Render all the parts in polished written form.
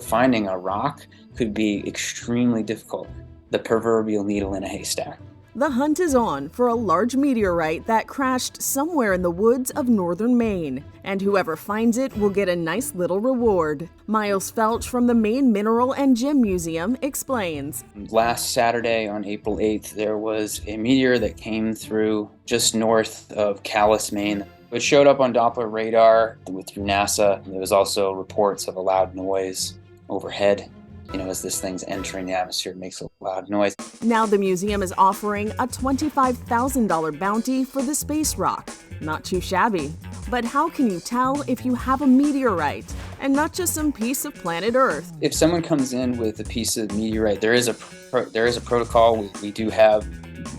Finding a rock could be extremely difficult, the proverbial needle in a haystack. The hunt is on for a large meteorite that crashed somewhere in the woods of northern Maine, and whoever finds it will get a nice little reward. Myles Felch from the Maine Mineral and Gem Museum explains. Last Saturday on April 8th, there was a meteor that came through just north of Calais, Maine. It showed up on Doppler radar through NASA. There was also reports of a loud noise overhead. As this thing's entering the atmosphere, it makes a loud noise. Now the museum is offering a $25,000 bounty for the space rock. Not too shabby. But how can you tell if you have a meteorite and not just some piece of planet Earth? If someone comes in with a piece of meteorite, there is a protocol. We do have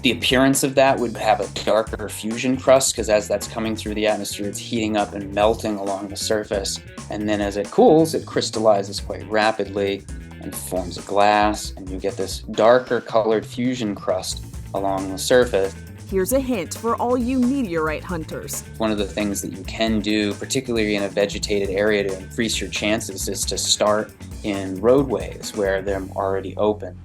the appearance of that would have a darker fusion crust, because as that's coming through the atmosphere, it's heating up and melting along the surface. And then as it cools, it crystallizes quite rapidly and forms a glass, and you get this darker colored fusion crust along the surface. Here's a hint for all you meteorite hunters. One of the things that you can do, particularly in a vegetated area to increase your chances, is to start in roadways where they're already open.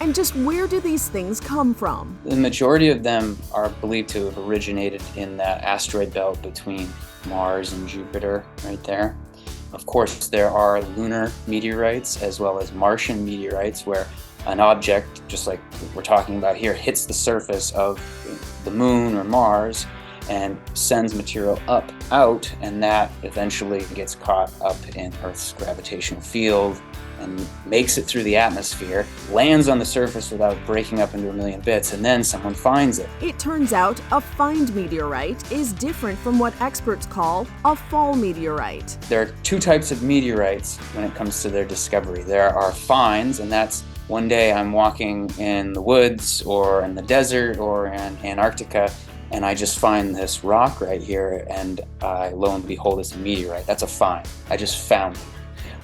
And just where do these things come from? The majority of them are believed to have originated in that asteroid belt between Mars and Jupiter, right there. Of course, there are lunar meteorites as well as Martian meteorites, where an object, just like we're talking about here, hits the surface of the moon or Mars and sends material out, and that eventually gets caught up in Earth's gravitational field and makes it through the atmosphere, lands on the surface without breaking up into a million bits, and then someone finds it. It turns out a find meteorite is different from what experts call a fall meteorite. There are two types of meteorites when it comes to their discovery. There are finds, and that's one day I'm walking in the woods or in the desert or in Antarctica, and I just find this rock right here, and lo and behold, it's a meteorite. That's a find. I just found it.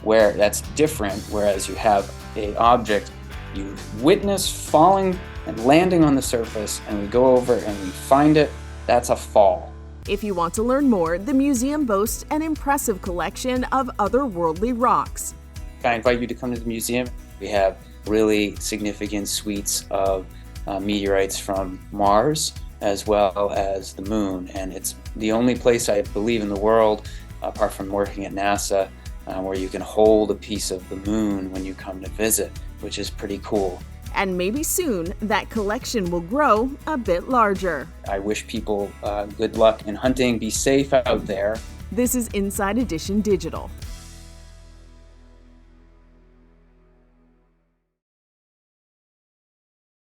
Where that's different, whereas you have an object you witness falling and landing on the surface, and we go over and we find it, that's a fall. If you want to learn more, the museum boasts an impressive collection of otherworldly rocks. I invite you to come to the museum. We have really significant suites of meteorites from Mars as well as the moon, and it's the only place I believe in the world, apart from working at NASA, where you can hold a piece of the moon when you come to visit, which is pretty cool. And maybe soon that collection will grow a bit larger. I wish people good luck in hunting. Be safe out there. This is Inside Edition Digital.